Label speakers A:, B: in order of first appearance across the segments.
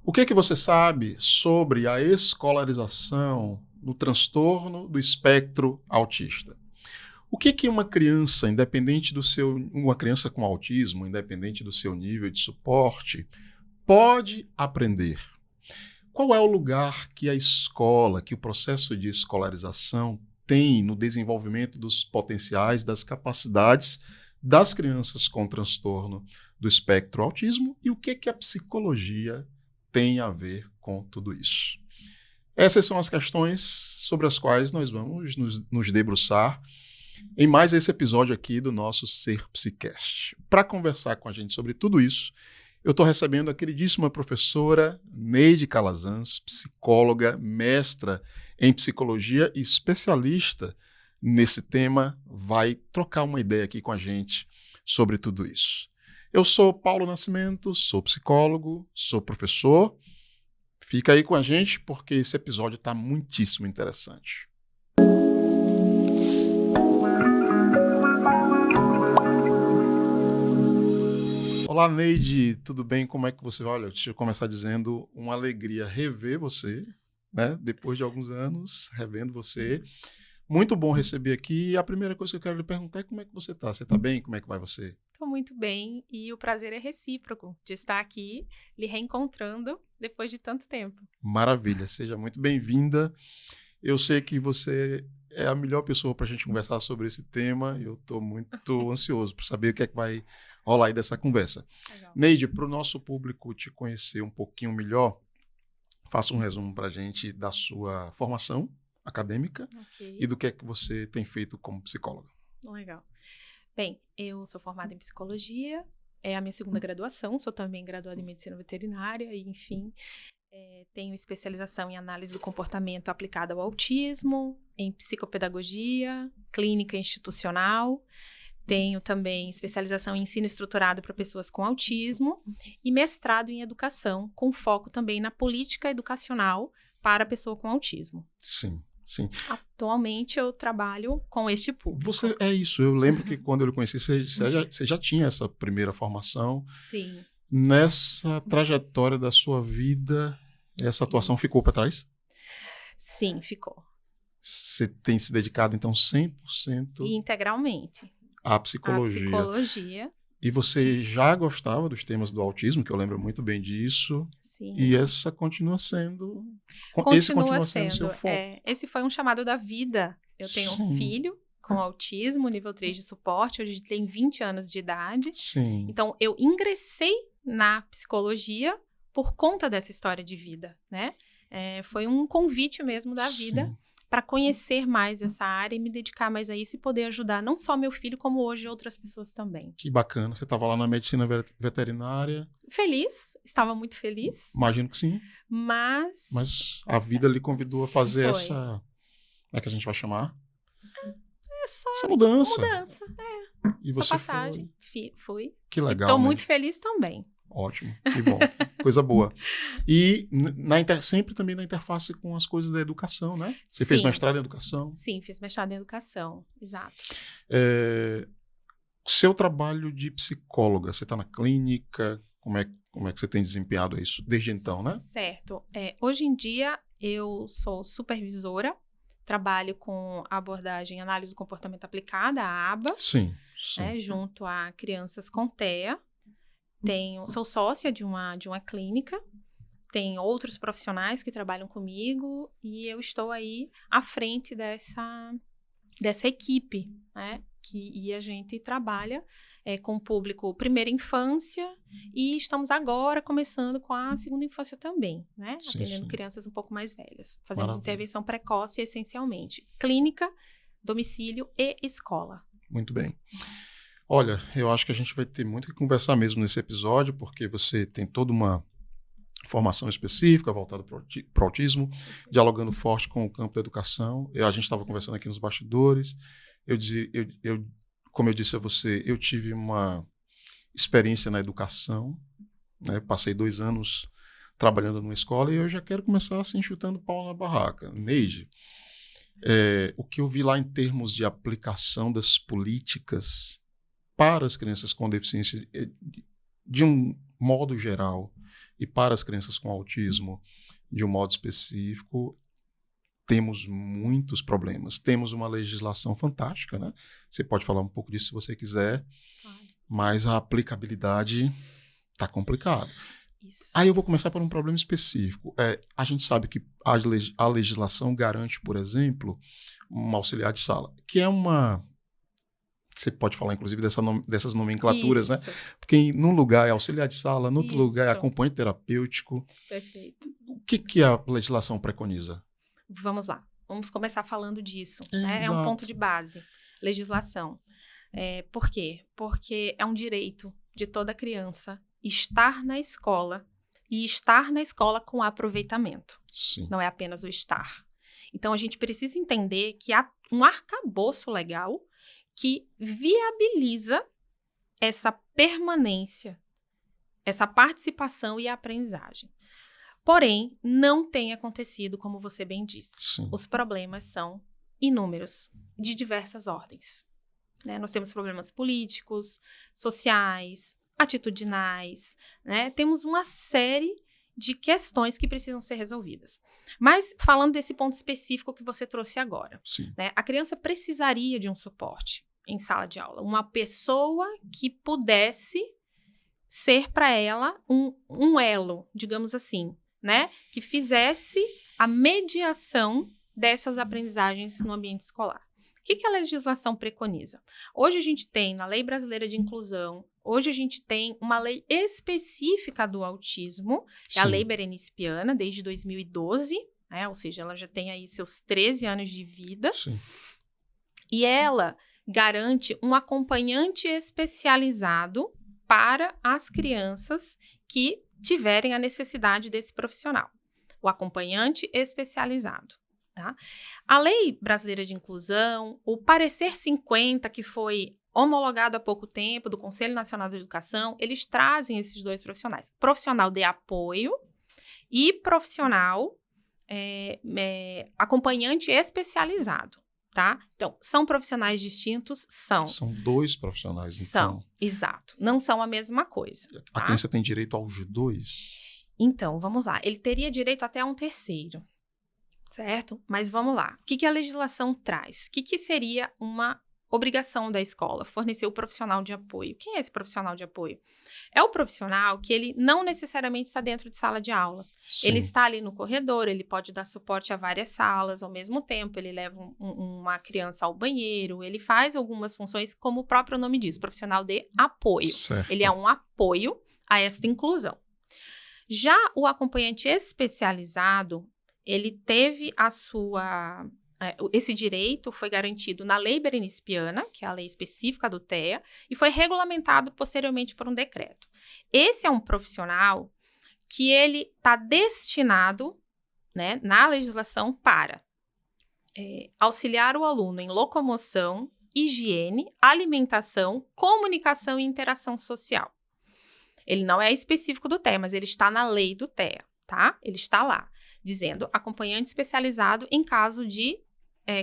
A: O que você sabe sobre a escolarização no transtorno do espectro autista? O que uma criança, uma criança com autismo, independente do seu nível de suporte, pode aprender? Qual é o lugar que a escola, que o processo de escolarização tem no desenvolvimento dos potenciais, das capacidades das crianças com transtorno do espectro autismo e o que a psicologia tem a ver com tudo isso? Essas são as questões sobre as quais nós vamos nos debruçar em mais esse episódio aqui do nosso Ser Psicast. Para conversar com a gente sobre tudo isso, eu estou recebendo a queridíssima professora Neide Calazans, psicóloga, mestra em psicologia e especialista nesse tema, vai trocar uma ideia aqui com a gente sobre tudo isso. Eu sou Paulo Nascimento, sou psicólogo, sou professor. Fica aí com a gente porque esse episódio está muitíssimo interessante. Olá, Neide, tudo bem? Como é que você vai? Olha, deixa eu começar dizendo uma alegria rever você, né? Depois de alguns anos, revendo você. Muito bom receber aqui. E a primeira coisa que eu quero lhe perguntar é como é que você está? Você está bem? Como é que vai você?
B: Estou muito bem e o prazer é recíproco de estar aqui, lhe reencontrando depois de tanto tempo.
A: Maravilha, seja muito bem-vinda. Eu sei que você é a melhor pessoa para a gente conversar sobre esse tema. Eu estou muito ansioso por saber o que é que vai rolar aí dessa conversa.
B: Legal.
A: Neide, para o nosso público te conhecer um pouquinho melhor, faça um resumo para a gente da sua formação acadêmica e do que é que você tem feito como psicóloga.
B: Legal. Bem, eu sou formada em psicologia, é a minha segunda graduação, sou também graduada em medicina veterinária e, enfim, tenho especialização em análise do comportamento aplicada ao autismo, em psicopedagogia, clínica institucional. Tenho também especialização em ensino estruturado para pessoas com autismo e mestrado em educação, com foco também na política educacional para a pessoa com autismo.
A: Sim, sim.
B: Atualmente eu trabalho com este público.
A: É isso, eu lembro que quando eu lhe conheci, você já tinha essa primeira formação.
B: Sim.
A: Nessa trajetória da sua vida, essa atuação ficou para trás?
B: Sim, ficou.
A: Você tem se dedicado, então, 100%
B: integralmente
A: à psicologia.
B: À psicologia.
A: E você já gostava dos temas do autismo, que eu lembro muito bem disso.
B: Sim.
A: E essa continua sendo... Esse continua sendo o seu foco.
B: Esse foi um chamado da vida. Eu tenho um filho com autismo, nível 3 de suporte, hoje ele tem 20 anos de idade.
A: Sim.
B: Então, eu ingressei na psicologia por conta dessa história de vida, né? Foi um convite mesmo da vida para conhecer mais essa área e me dedicar mais a isso e poder ajudar não só meu filho, como hoje outras pessoas também.
A: Que bacana. Você estava lá na medicina veterinária.
B: Feliz, estava muito feliz.
A: Imagino que sim.
B: Mas
A: a vida lhe convidou a fazer essa... Como é que a gente vai chamar? Essa mudança. E você
B: passagem. Fui.
A: Que legal.
B: Estou muito feliz também.
A: Ótimo, que bom, coisa boa. E sempre também na interface com as coisas da educação, né? Você fez mestrado em educação?
B: Sim, fiz mestrado em educação, exato.
A: Seu trabalho de psicóloga, você está na clínica? Como é que você tem desempenhado isso desde então, né?
B: Certo. Hoje em dia, eu sou supervisora, trabalho com a abordagem análise do comportamento aplicada, a ABA.
A: Sim.
B: Junto a crianças com TEA. Sou sócia de uma clínica, tem outros profissionais que trabalham comigo e eu estou aí à frente dessa equipe, né? E a gente trabalha com o público primeira infância e estamos agora começando com a segunda infância também, né? Atendendo crianças um pouco mais velhas. Fazemos intervenção precoce essencialmente. Clínica, domicílio e escola.
A: Muito bem. Olha, eu acho que a gente vai ter muito que conversar mesmo nesse episódio, porque você tem toda uma formação específica voltada para o autismo, dialogando forte com o campo da educação. A gente estava conversando aqui nos bastidores. Como eu disse a você, eu tive uma experiência na educação, né? Passei 2 anos trabalhando numa escola e eu já quero começar assim chutando pau na barraca. Neide, O que eu vi lá em termos de aplicação das políticas para as crianças com deficiência, de um modo geral, e para as crianças com autismo, de um modo específico, temos muitos problemas. Temos uma legislação fantástica, né? Você pode falar um pouco disso se você quiser, mas a aplicabilidade está complicada.
B: Isso.
A: Aí eu vou começar por um problema específico. A gente sabe que a legislação garante, por exemplo, um auxiliar de sala, que é uma... Você pode falar, inclusive, dessas nomenclaturas,
B: Isso.
A: né? Porque num lugar é auxiliar de sala, no outro
B: Isso.
A: lugar é acompanhante terapêutico.
B: Perfeito.
A: O que a legislação preconiza?
B: Vamos lá. Vamos começar falando disso.
A: É,
B: Né? É
A: exato.
B: um ponto de base. Legislação. Por quê? Porque é um direito de toda criança estar na escola e estar na escola com aproveitamento.
A: Sim.
B: Não é apenas o estar. Então, a gente precisa entender que há um arcabouço legal que viabiliza essa permanência, essa participação e a aprendizagem. Porém, não tem acontecido, como você bem disse.
A: Sim.
B: Os problemas são inúmeros, de diversas ordens. Né? Nós temos problemas políticos, sociais, atitudinais, né? Temos uma série de questões que precisam ser resolvidas. Mas, falando desse ponto específico que você trouxe agora, né? A criança precisaria de um suporte em sala de aula. Uma pessoa que pudesse ser para ela um elo, digamos assim, né? Que fizesse a mediação dessas aprendizagens no ambiente escolar. O que a legislação preconiza? Hoje a gente tem, na Lei Brasileira de Inclusão, hoje a gente tem uma lei específica do autismo, que é a Lei Berenice Piana, desde 2012, né? Ou seja, ela já tem aí seus 13 anos de vida.
A: Sim.
B: E ela garante um acompanhante especializado para as crianças que tiverem a necessidade desse profissional. O acompanhante especializado. Tá? A Lei Brasileira de Inclusão, o Parecer 50, que foi homologado há pouco tempo do Conselho Nacional de Educação, eles trazem esses dois profissionais. Profissional de apoio e profissional acompanhante especializado. Tá? Então, são profissionais distintos? São.
A: São dois profissionais, então.
B: São, exato. Não são a mesma coisa.
A: A
B: tá?
A: criança tem direito aos dois?
B: Então, vamos lá. Ele teria direito até a um terceiro, certo? Mas vamos lá. O que a legislação traz? O que seria uma obrigação da escola? Fornecer o profissional de apoio. Quem é esse profissional de apoio? É o profissional que ele não necessariamente está dentro de sala de aula.
A: Sim.
B: Ele está ali no corredor, ele pode dar suporte a várias salas ao mesmo tempo, ele leva uma criança ao banheiro, ele faz algumas funções, como o próprio nome diz, profissional de apoio.
A: Certo.
B: Ele é um apoio a esta inclusão. Já o acompanhante especializado, ele teve esse direito foi garantido na Lei Berenice Piana, que é a lei específica do TEA, e foi regulamentado posteriormente por um decreto. Esse é um profissional que ele está destinado, né, na legislação para auxiliar o aluno em locomoção, higiene, alimentação, comunicação e interação social. Ele não é específico do TEA, mas ele está na lei do TEA, tá? Ele está lá, dizendo acompanhante especializado em caso de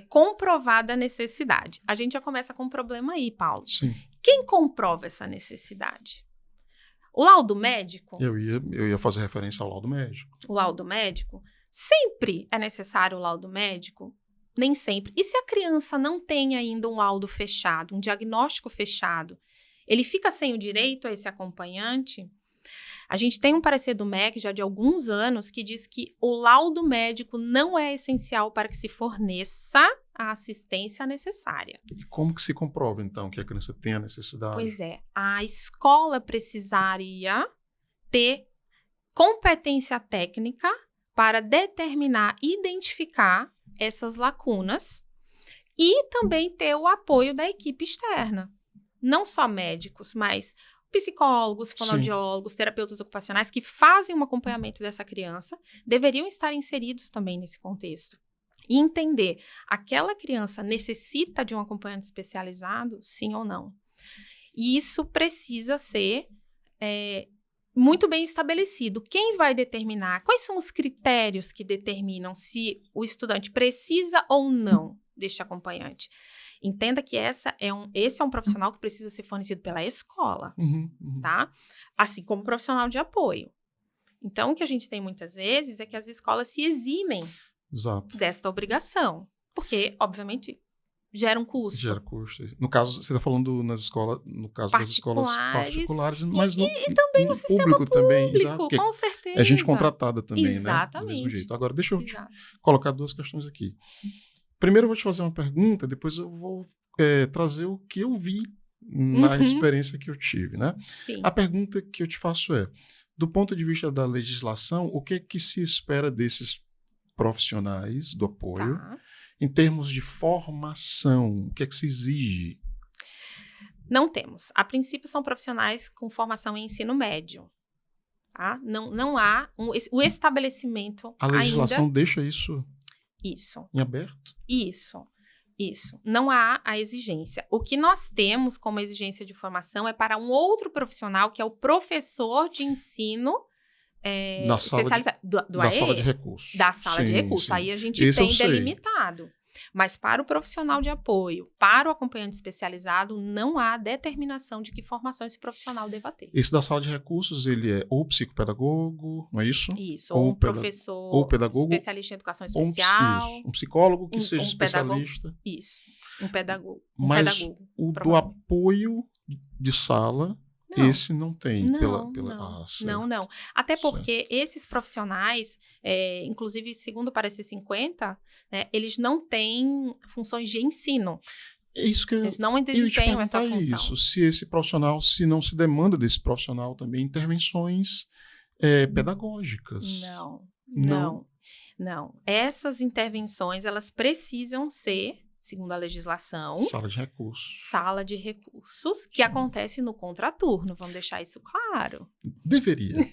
B: comprovada necessidade. A gente já começa com um problema aí, Paulo.
A: Sim.
B: Quem comprova essa necessidade? O laudo médico?
A: Eu ia fazer referência ao laudo médico.
B: O laudo médico? Sempre é necessário o laudo médico? Nem sempre. E se a criança não tem ainda um laudo fechado, um diagnóstico fechado, ele fica sem o direito a esse acompanhante? A gente tem um parecer do MEC já de alguns anos que diz que o laudo médico não é essencial para que se forneça a assistência necessária.
A: E como que se comprova, então, que a criança tem a necessidade?
B: Pois é, a escola precisaria ter competência técnica para determinar, identificar essas lacunas e também ter o apoio da equipe externa. Não só médicos, mas psicólogos, fonoaudiólogos, terapeutas ocupacionais que fazem um acompanhamento dessa criança deveriam estar inseridos também nesse contexto. E entender, aquela criança necessita de um acompanhante especializado, sim ou não? E isso precisa ser muito bem estabelecido. Quem vai determinar? Quais são os critérios que determinam se o estudante precisa ou não deste acompanhante? Entenda que esse é um profissional que precisa ser fornecido pela escola, tá? Assim como profissional de apoio. Então, o que a gente tem muitas vezes é que as escolas se eximem desta obrigação, porque, obviamente, gera um custo.
A: Gera custo. No caso, você está falando das escolas particulares, mas
B: e também no sistema público
A: também, exato,
B: com certeza.
A: É gente contratada também,
B: exatamente.
A: Né? Do mesmo jeito. Agora, deixa eu te colocar 2 questões aqui. Primeiro, eu vou te fazer uma pergunta, depois eu vou trazer o que eu vi na experiência que eu tive, né?
B: Sim.
A: A pergunta que eu te faço é, do ponto de vista da legislação, o que é que se espera desses profissionais do apoio em termos de formação? O que é que se exige?
B: Não temos. A princípio, são profissionais com formação em ensino médio. Tá? Não há o estabelecimento ainda...
A: A legislação deixa isso em aberto?
B: Isso. Não há a exigência. O que nós temos como exigência de formação é para um outro profissional, que é o professor de ensino especializado.
A: Da sala de recursos.
B: Da sala de recursos. Aí a gente tem delimitado. Mas para o profissional de apoio, para o acompanhante especializado, não há determinação de que formação esse profissional deva ter.
A: Esse da sala de recursos, ele é ou psicopedagogo, não é isso?
B: Isso, ou um professor
A: ou pedagogo,
B: especialista em educação especial.
A: Um psicólogo que seja especialista.
B: Isso, um pedagogo.
A: Mas o do apoio de sala... Não. Esse não tem.
B: Não. Até porque esses profissionais, inclusive segundo o parecer 50, né, eles não têm funções de ensino.
A: É isso que
B: eles não desempenham essa função.
A: Isso. Se esse profissional, se não se demanda desse profissional também intervenções pedagógicas.
B: Não. Essas intervenções, elas precisam ser, segundo a legislação...
A: Sala de recursos.
B: Que acontece no contraturno, vamos deixar isso claro.
A: Deveria.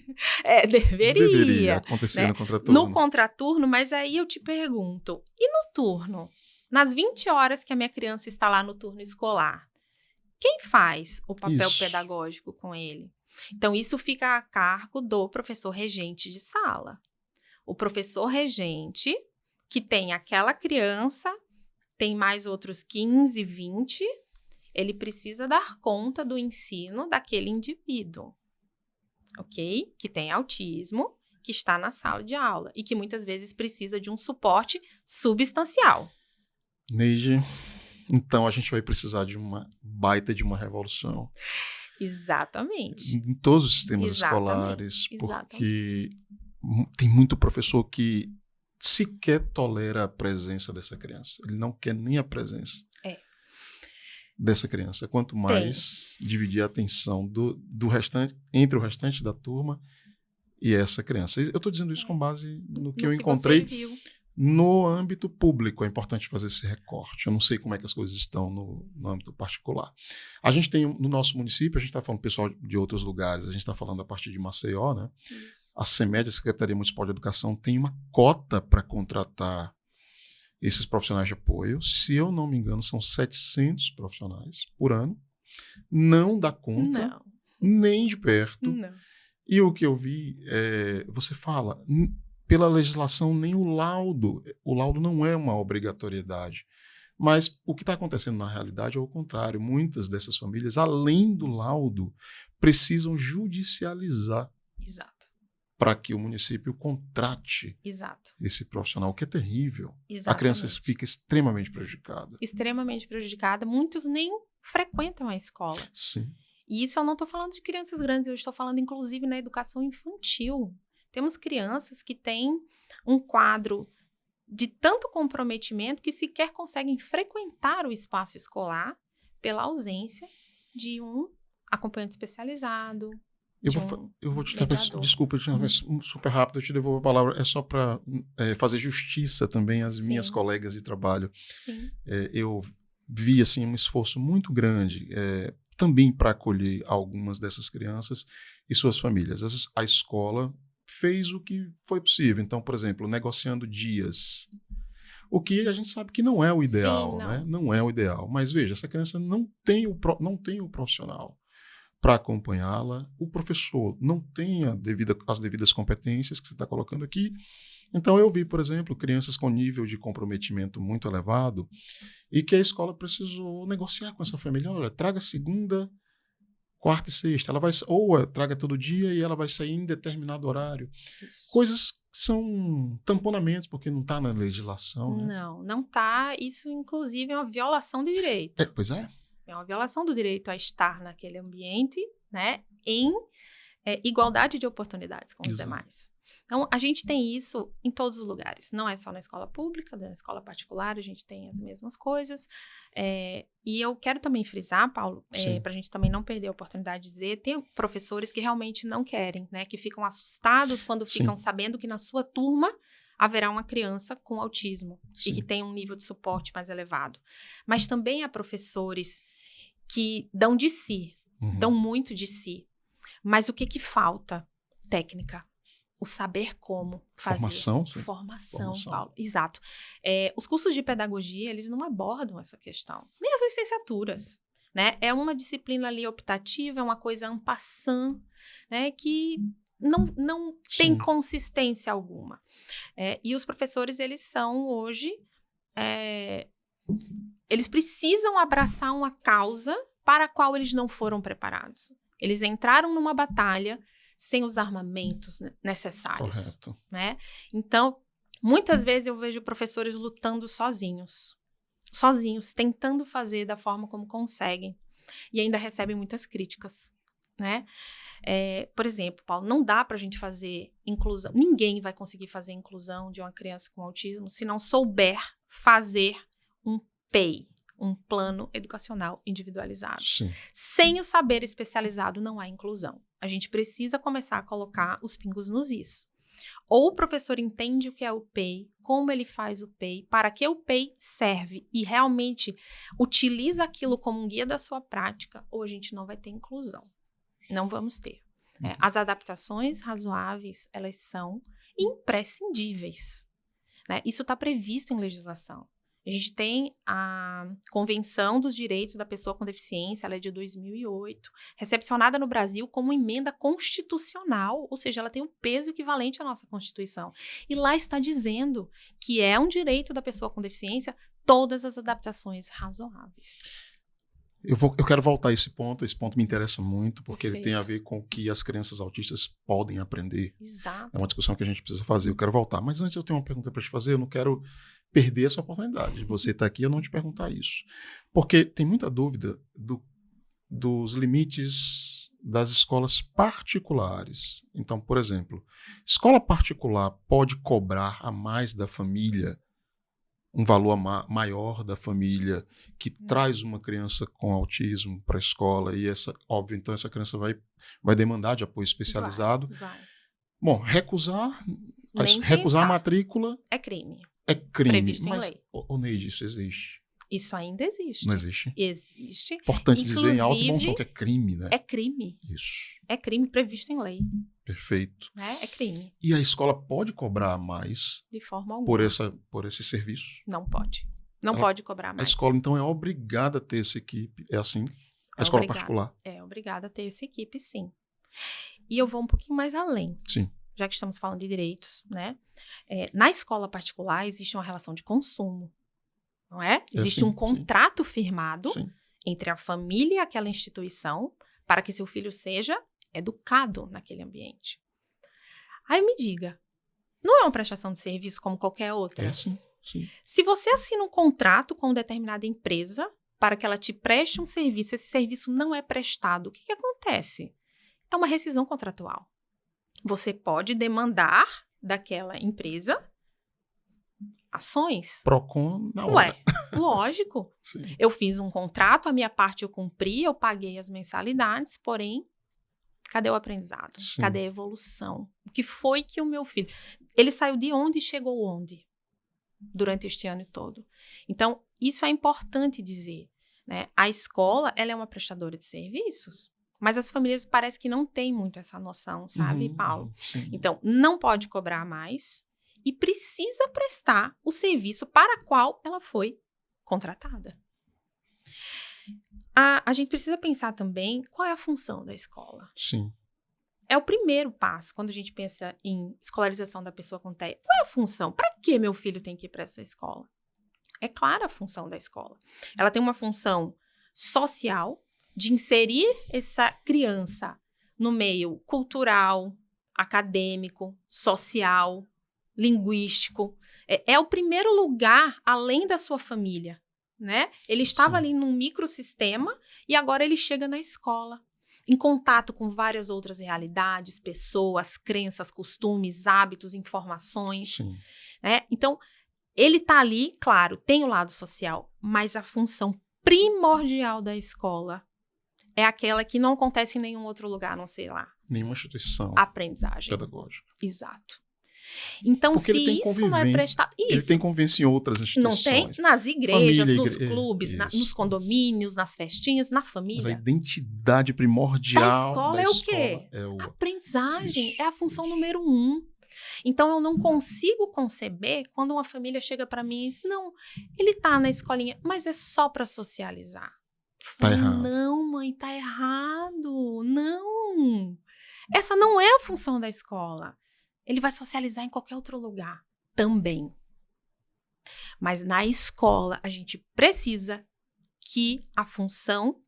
B: Deveria
A: acontecer,
B: né?
A: No contraturno.
B: No contraturno, mas aí eu te pergunto, e no turno? Nas 20 horas que a minha criança está lá no turno escolar, quem faz o papel pedagógico com ele? Então, isso fica a cargo do professor regente de sala. O professor regente, que tem aquela criança... tem mais outros 15, 20, ele precisa dar conta do ensino daquele indivíduo, ok? Que tem autismo, que está na sala de aula e que muitas vezes precisa de um suporte substancial.
A: Neide, então a gente vai precisar de uma baita de uma revolução.
B: Exatamente.
A: Em todos os sistemas escolares, porque tem muito professor que sequer tolera a presença dessa criança. Ele não quer nem a presença dessa criança. Quanto mais dividir a atenção do restante, entre o restante da turma e essa criança. Eu estou dizendo isso com base no que eu encontrei no âmbito público. É importante fazer esse recorte. Eu não sei como é que as coisas estão no âmbito particular. A gente tem, no nosso município, a gente está falando pessoal de outros lugares, a gente está falando a partir de Maceió, né?
B: Isso.
A: A CEMED, a Secretaria Municipal de Educação, tem uma cota para contratar esses profissionais de apoio. Se eu não me engano, são 700 profissionais por ano. Não dá conta, nem de perto.
B: Não.
A: E o que eu vi, você fala... Pela legislação, nem o laudo não é uma obrigatoriedade. Mas o que está acontecendo na realidade é o contrário. Muitas dessas famílias, além do laudo, precisam judicializar para que o município contrate esse profissional, o que é terrível.
B: Exatamente.
A: A criança fica extremamente prejudicada.
B: Extremamente prejudicada. Muitos nem frequentam a escola.
A: Sim.
B: E isso eu não estou falando de crianças grandes, eu estou falando inclusive na educação infantil. Temos crianças que têm um quadro de tanto comprometimento que sequer conseguem frequentar o espaço escolar pela ausência de um acompanhante especializado.
A: Eu vou te interromper, desculpa, super rápido, eu te devolvo a palavra. É só para fazer justiça também às minhas colegas de trabalho. Eu vi assim, um esforço muito grande também para acolher algumas dessas crianças e suas famílias. A escola fez o que foi possível. Então, por exemplo, negociando dias. O que a gente sabe que não é o ideal, né? Não é o ideal. Mas veja, essa criança não tem o profissional para acompanhá-la. O professor não tem as devidas competências que você está colocando aqui. Então, eu vi, por exemplo, crianças com nível de comprometimento muito elevado e que a escola precisou negociar com essa família. Olha, traga segunda, quarta e sexta. Ela vai, ou traga todo dia e ela vai sair em determinado horário.
B: Isso.
A: Coisas que são tamponamentos, porque não está na legislação. Né?
B: Não está. Isso, inclusive, é uma violação de direito.
A: Pois é.
B: É uma violação do direito a estar naquele ambiente, né, em igualdade de oportunidades com os demais. Então, a gente tem isso em todos os lugares. Não é só na escola pública, na escola particular, a gente tem as mesmas coisas. E eu quero também frisar, Paulo, para a gente também não perder a oportunidade de dizer, tem professores que realmente não querem, né, que ficam assustados quando ficam sabendo que na sua turma haverá uma criança com autismo e que tem um nível de suporte mais elevado. Mas também há professores que dão de si, dão muito de si. Mas o que falta? Técnica. O saber como fazer.
A: Formação,
B: Paulo. Exato. Os cursos de pedagogia, eles não abordam essa questão. Nem as licenciaturas. Né? É uma disciplina ali optativa, é uma coisa en passant, né? Que não tem consistência alguma. E os professores, eles são hoje... eles precisam abraçar uma causa para a qual eles não foram preparados. Eles entraram numa batalha sem os armamentos necessários.
A: Correto.
B: Né? Então, muitas vezes eu vejo professores lutando sozinhos, tentando fazer da forma como conseguem. E ainda recebem muitas críticas. Né? Por exemplo, Paulo, não dá para a gente fazer inclusão. Ninguém vai conseguir fazer inclusão de uma criança com autismo se não souber fazer um PEI, um plano educacional individualizado.
A: Sim.
B: Sem o saber especializado não há inclusão. A gente precisa começar a colocar os pingos nos is. Ou o professor entende o que é o PEI, como ele faz o PEI, para que o PEI serve e realmente utiliza aquilo como um guia da sua prática, ou a gente não vai ter inclusão. Não vamos ter. As adaptações razoáveis, elas são imprescindíveis. Né? Isso está previsto em legislação. A gente tem a Convenção dos Direitos da Pessoa com Deficiência, ela é de 2008, recepcionada no Brasil como emenda constitucional, ou seja, ela tem um peso equivalente à nossa Constituição. E lá está dizendo que é um direito da pessoa com deficiência todas as adaptações razoáveis.
A: Eu quero voltar a esse ponto me interessa muito, porque
B: Perfeito.
A: Ele tem a ver com o que as crianças autistas podem aprender.
B: Exato.
A: É uma discussão que a gente precisa fazer, eu quero voltar. Mas antes eu tenho uma pergunta para te fazer, eu não quero perder essa oportunidade de você estar aqui e eu não te perguntar isso. Porque tem muita dúvida dos limites das escolas particulares. Então, por exemplo, escola particular pode cobrar a mais da família, um valor maior da família que traz uma criança com autismo para a escola e óbvio, então essa criança vai demandar de apoio especializado.
B: Vai.
A: Bom, recusar a matrícula
B: é crime.
A: É crime.
B: Previsto
A: mas,
B: em lei.
A: Ô Neide, isso existe?
B: Isso ainda existe.
A: Não existe?
B: Existe.
A: Importante dizer em alto e bom som que é crime, né?
B: É crime.
A: Isso.
B: É crime previsto em lei.
A: Perfeito.
B: Né? É crime.
A: E a escola pode cobrar mais
B: de forma alguma
A: por esse serviço?
B: Não pode. Não pode cobrar mais.
A: A escola, então, é obrigada a ter essa equipe? É assim? A escola particular?
B: É obrigada a ter essa equipe, sim. E eu vou um pouquinho mais além.
A: Sim.
B: Já que estamos falando de direitos, né? Na escola particular existe uma relação de consumo, não é? Existe um contrato firmado entre a família e aquela instituição para que seu filho seja educado naquele ambiente. Aí me diga, não é uma prestação de serviço como qualquer outra?
A: É sim.
B: Se você assina um contrato com determinada empresa para que ela te preste um serviço, esse serviço não é prestado, o que acontece? É uma rescisão contratual. Você pode demandar daquela empresa ações.
A: Procon na hora.
B: Lógico.
A: Sim.
B: Eu fiz um contrato, a minha parte eu cumpri, eu paguei as mensalidades, porém, cadê o aprendizado?
A: Sim.
B: Cadê a evolução? O que foi que o meu filho... Ele saiu de onde e chegou onde? Durante este ano todo. Então, isso é importante dizer. Né? A escola, ela é uma prestadora de serviços. Mas as famílias parece que não têm muito essa noção, sabe, Paulo?
A: Sim.
B: Então, não pode cobrar mais e precisa prestar o serviço para o qual ela foi contratada. A gente precisa pensar também qual é a função da escola.
A: Sim.
B: É o primeiro passo quando a gente pensa em escolarização da pessoa com TEA. Qual é a função? Para que meu filho tem que ir para essa escola? É clara a função da escola. Ela tem uma função social de inserir essa criança no meio cultural, acadêmico, social, linguístico. É o primeiro lugar além da sua família, né? Ele estava ali num microsistema e agora ele chega na escola, em contato com várias outras realidades, pessoas, crenças, costumes, hábitos, informações. Né? Então, ele está ali, claro, tem o lado social, mas a função primordial da escola é aquela que não acontece em nenhum outro lugar, não sei lá.
A: Nenhuma instituição
B: aprendizagem
A: pedagógica.
B: Exato. Então,
A: porque
B: se isso não é prestado...
A: Ele tem convivência em outras instituições.
B: Não tem? Nas igrejas,
A: Família,
B: nos clubes, nos condomínios, nas festinhas, na família.
A: Mas a identidade primordial
B: da escola é o quê? Aprendizagem.
A: Isso,
B: é a função número 1. Então, eu não consigo conceber quando uma família chega para mim e diz, não, ele tá na escolinha, mas é só para socializar.
A: Tá errado.
B: Não, mãe, tá errado. Não. Essa não é a função da escola. Ele vai socializar em qualquer outro lugar também. Mas na escola, a gente precisa que a função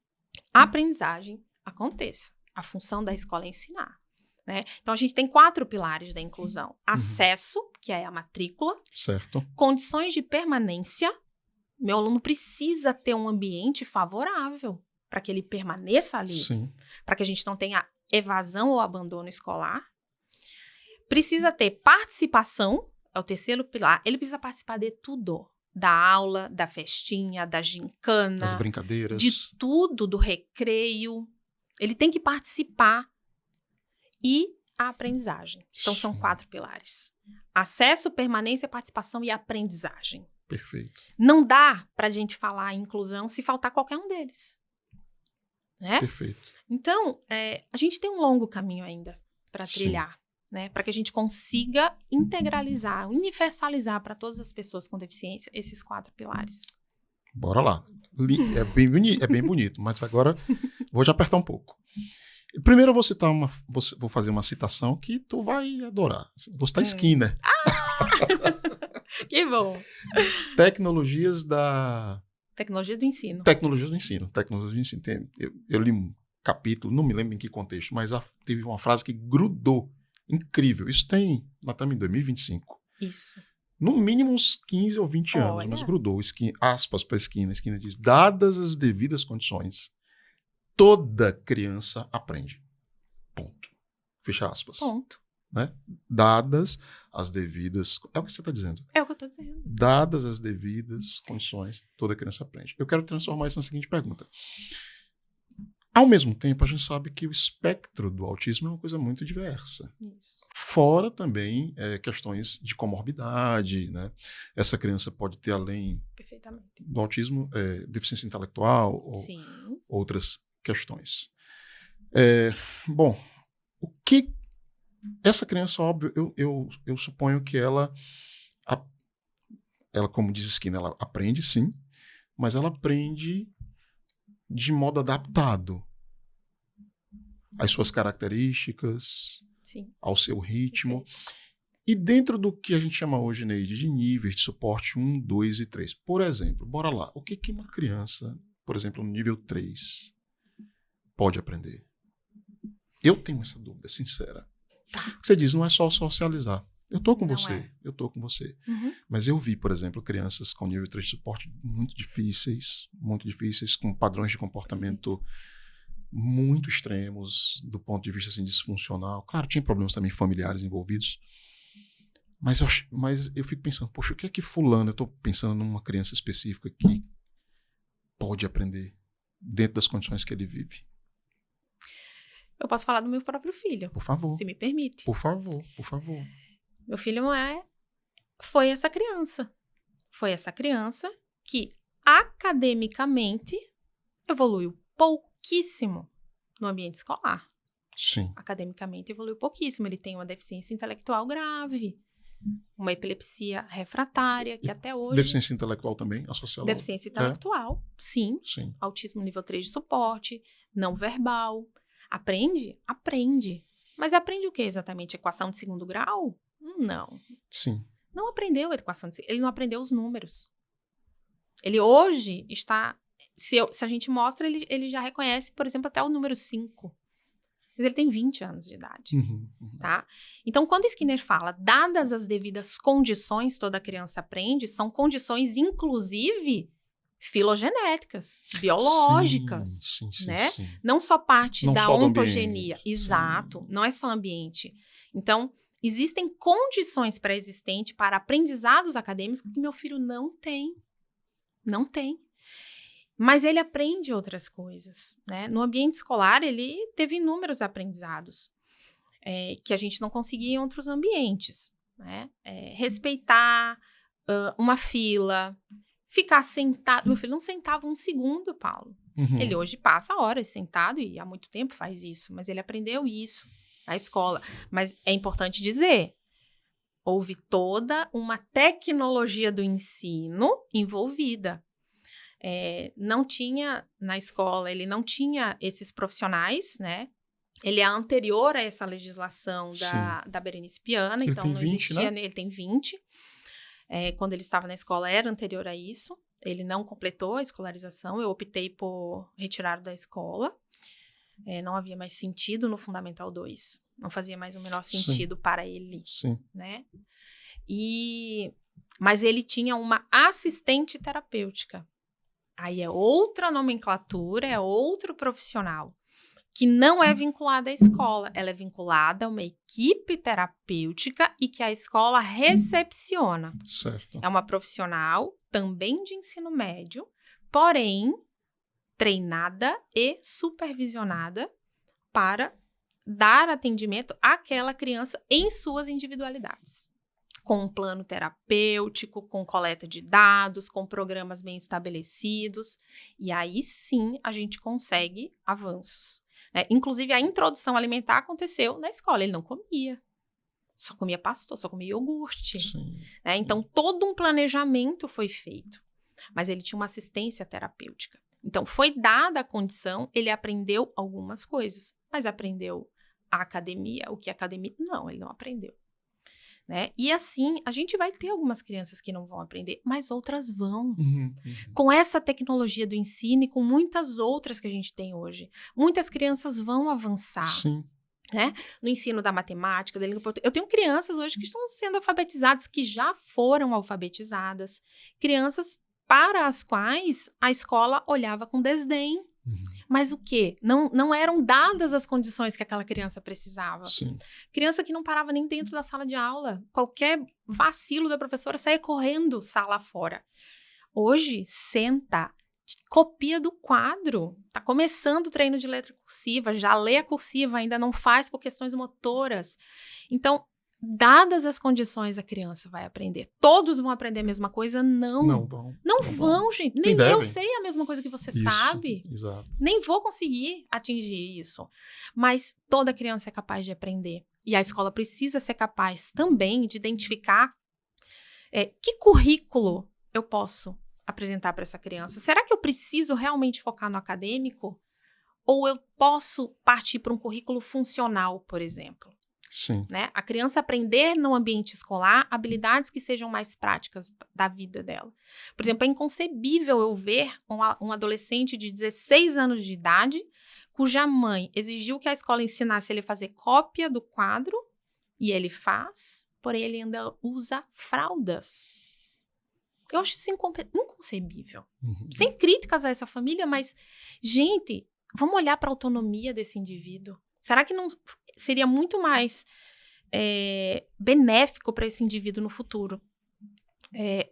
B: aprendizagem aconteça. A função da escola é ensinar. Né? Então, a gente tem 4 pilares da inclusão. Acesso, que é a matrícula.
A: Certo.
B: Condições de permanência. Meu aluno precisa ter um ambiente favorável para que ele permaneça ali. Para que a gente não tenha evasão ou abandono escolar. Precisa ter participação, é o 3º pilar. Ele precisa participar de tudo. Da aula, da festinha, da gincana.
A: Das brincadeiras.
B: De tudo, do recreio. Ele tem que participar. E a aprendizagem. Então, são 4 pilares. Acesso, permanência, participação e aprendizagem.
A: Perfeito.
B: Não dá pra gente falar em inclusão se faltar qualquer um deles. Né?
A: Perfeito.
B: Então, a gente tem um longo caminho ainda para trilhar. Né? Para que a gente consiga integralizar, universalizar para todas as pessoas com deficiência esses 4 pilares.
A: Bora lá. É bem bonito, mas agora vou te apertar um pouco. Primeiro eu vou citar vou fazer uma citação que tu vai adorar. Vou citar Skinner.
B: Que bom.
A: Tecnologias do ensino.
B: Tecnologias do ensino.
A: Eu li um capítulo, não me lembro em que contexto, mas teve uma frase que grudou. Incrível. Isso tem, nós estamos em 2025.
B: Isso.
A: No mínimo uns 15 ou 20 anos, mas grudou. Aspas para Skinner. Skinner diz, dadas as devidas condições, toda criança aprende. Ponto. Fecha aspas.
B: Ponto.
A: Né? Dadas as devidas... É o que você está dizendo.
B: É o que eu estou dizendo.
A: Dadas as devidas condições, toda criança aprende. Eu quero transformar isso na seguinte pergunta. Ao mesmo tempo, a gente sabe que o espectro do autismo é uma coisa muito diversa.
B: Isso.
A: Fora também questões de comorbidade, né? Essa criança pode ter, além do autismo, deficiência intelectual ou outras questões. Bom, o que essa criança, óbvio, eu suponho que ela, como diz Skinner, ela aprende sim, mas ela aprende de modo adaptado às suas características, ao seu ritmo. Perfeito. E dentro do que a gente chama hoje, Neide, de níveis de suporte 1, 2 e 3. Por exemplo, bora lá. O que uma criança, por exemplo, no nível 3, pode aprender? Eu tenho essa dúvida, sincera. Você diz, não é só socializar. Eu estou com você. Mas eu vi, por exemplo, crianças com nível 3 de suporte muito difíceis, com padrões de comportamento muito extremos, do ponto de vista assim, disfuncional. Claro, tinha problemas também familiares envolvidos. Mas eu fico pensando, poxa, o que é que fulano, eu estou pensando numa criança específica que pode aprender dentro das condições que ele vive?
B: Eu posso falar do meu próprio filho.
A: Por favor.
B: Se me permite.
A: Por favor, por favor.
B: Meu filho foi essa criança. Foi essa criança que academicamente evoluiu pouquíssimo no ambiente escolar.
A: Sim.
B: Academicamente evoluiu pouquíssimo. Ele tem uma deficiência intelectual grave. uma epilepsia refratária, que até hoje...
A: Deficiência intelectual também, associada
B: Deficiência intelectual, sim.
A: Sim.
B: Autismo nível 3 de suporte, não verbal. Aprende? Aprende. Mas aprende o que exatamente? Equação de segundo grau? Não.
A: Sim.
B: Não aprendeu a equação de segundo grau. Ele não aprendeu os números. Ele hoje está... Se a gente mostra, ele já reconhece, por exemplo, até o número 5. Mas ele tem 20 anos de idade. Tá? Então, quando Skinner fala, dadas as devidas condições, toda criança aprende, são condições, inclusive, filogenéticas, biológicas,
A: sim,
B: né?
A: Sim.
B: Não só parte
A: não
B: da
A: só
B: ontogenia.
A: Ambiente.
B: Exato.
A: Sim.
B: Não é só ambiente. Então, existem condições pré-existentes para aprendizados acadêmicos que meu filho não tem. Não tem. Mas ele aprende outras coisas, né? No ambiente escolar, ele teve inúmeros aprendizados que a gente não conseguia em outros ambientes, né? Respeitar uma fila, ficar sentado. Meu filho não sentava um segundo, Paulo. Ele hoje passa horas sentado e há muito tempo faz isso, mas ele aprendeu isso na escola. Mas é importante dizer, houve toda uma tecnologia do ensino envolvida. Não tinha na escola, ele não tinha esses profissionais, né? Ele é anterior a essa legislação da Berenice Piana,
A: ele
B: então
A: tem
B: não
A: 20,
B: existia,
A: né?
B: Ele tem 20. Quando ele estava na escola era anterior a isso, ele não completou a escolarização, eu optei por retirar da escola, não havia mais sentido no Fundamental 2, não fazia mais o menor sentido para ele, né? Mas ele tinha uma assistente terapêutica. Aí é outra nomenclatura, é outro profissional, que não é vinculada à escola. Ela é vinculada a uma equipe terapêutica e que a escola recepciona.
A: Certo.
B: É uma profissional também de ensino médio, porém treinada e supervisionada para dar atendimento àquela criança em suas individualidades. Com um plano terapêutico, com coleta de dados, com programas bem estabelecidos. E aí sim a gente consegue avanços. Né? Inclusive a introdução alimentar aconteceu na escola, ele não comia. Só comia pastor, só comia iogurte. Né? Então todo um planejamento foi feito. Mas ele tinha uma assistência terapêutica. Então foi dada a condição, ele aprendeu algumas coisas. Mas aprendeu a academia, o que a academia... Não, ele não aprendeu. Né? E assim, a gente vai ter algumas crianças que não vão aprender, mas outras vão. Com essa tecnologia do ensino e com muitas outras que a gente tem hoje. Muitas crianças vão avançar. Né? No ensino da matemática, da língua portuguesa. Eu tenho crianças hoje que estão sendo alfabetizadas, que já foram alfabetizadas. Crianças para as quais a escola olhava com desdém. Mas o quê? Não eram dadas as condições que aquela criança precisava. Criança que não parava nem dentro da sala de aula. Qualquer vacilo da professora saía correndo sala fora. Hoje, senta, copia do quadro. Tá começando o treino de letra cursiva, já lê a cursiva, ainda não faz por questões motoras. Então, dadas as condições, a criança vai aprender. Todos vão aprender a mesma coisa? Não vão, gente. Nem eu sei a mesma coisa que você sabe.
A: Exato.
B: Nem vou conseguir atingir isso. Mas toda criança é capaz de aprender. E a escola precisa ser capaz também de identificar que currículo eu posso apresentar para essa criança. Será que eu preciso realmente focar no acadêmico? Ou eu posso partir para um currículo funcional, por exemplo? Né? A criança aprender no ambiente escolar habilidades que sejam mais práticas da vida dela. Por exemplo, é inconcebível eu ver um adolescente de 16 anos de idade cuja mãe exigiu que a escola ensinasse ele a fazer cópia do quadro e ele faz, porém ele ainda usa fraldas. Eu acho isso inconcebível. Sem críticas a essa família, mas, gente, vamos olhar para a autonomia desse indivíduo. Será que não seria muito mais benéfico para esse indivíduo no futuro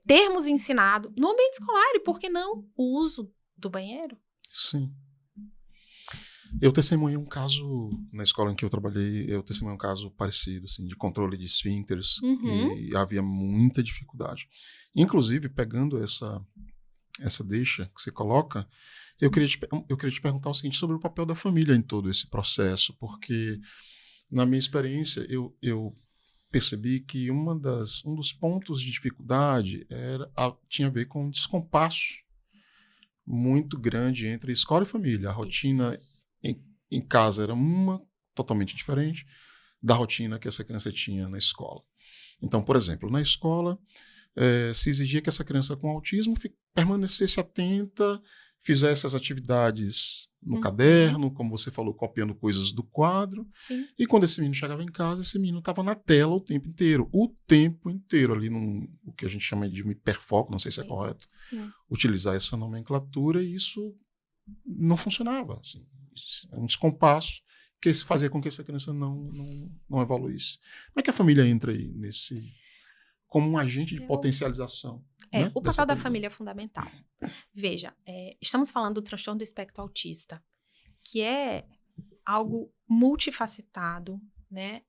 B: termos ensinado no ambiente escolar, e por que não o uso do banheiro?
A: Sim. Eu testemunhei um caso, na escola em que eu trabalhei, um caso parecido, assim, de controle de esfíncteres, e havia muita dificuldade. Inclusive, pegando essa deixa que você coloca, eu queria te perguntar o seguinte sobre o papel da família em todo esse processo, porque, na minha experiência, eu percebi que um dos pontos de dificuldade tinha a ver com um descompasso muito grande entre escola e família. A rotina em casa era totalmente diferente da rotina que essa criança tinha na escola. Então, por exemplo, na escola, se exigia que essa criança com autismo permanecesse atenta, fizesse as atividades no caderno, como você falou, copiando coisas do quadro.
B: Sim.
A: E quando esse menino chegava em casa, esse menino estava na tela o tempo inteiro. O tempo inteiro, ali o que a gente chama de um hiperfoco, não sei se é correto utilizar essa nomenclatura, e isso não funcionava. Assim. É um descompasso que fazia com que essa criança não evoluísse. Como é que a família entra aí como um agente de potencialização? Né,
B: o papel da família é fundamental. Veja, estamos falando do transtorno do espectro autista, que é algo multifacetado, né?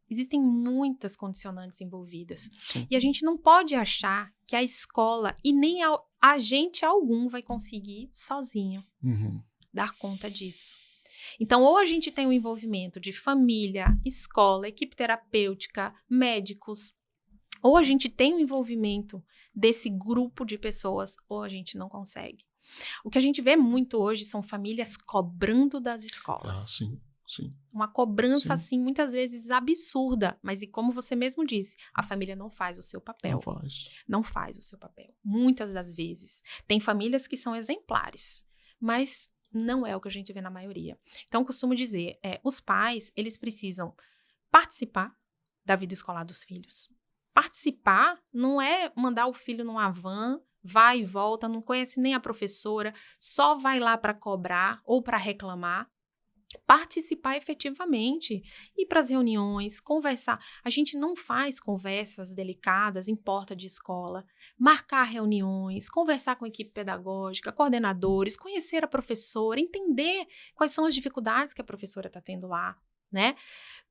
B: Existem muitas condicionantes envolvidas.
A: Sim.
B: E a gente não pode achar que a escola e nem agente algum vai conseguir sozinho dar conta disso. Então, ou a gente tem o envolvimento de família, escola, equipe terapêutica, médicos, ou a gente tem o envolvimento desse grupo de pessoas, ou a gente não consegue. O que a gente vê muito hoje são famílias cobrando das escolas.
A: Sim.
B: Uma cobrança, assim, muitas vezes absurda. Mas, e como você mesmo disse, a família não faz o seu papel. Não faz o seu papel. Muitas das vezes. Tem famílias que são exemplares, mas não é o que a gente vê na maioria. Então, costumo dizer, os pais, eles precisam participar da vida escolar dos filhos. Participar não é mandar o filho numa van, vai e volta, não conhece nem a professora, só vai lá para cobrar ou para reclamar. Participar efetivamente, ir para as reuniões, conversar. A gente não faz conversas delicadas em porta de escola, marcar reuniões, conversar com a equipe pedagógica, coordenadores, conhecer a professora, entender quais são as dificuldades que a professora está tendo lá, né?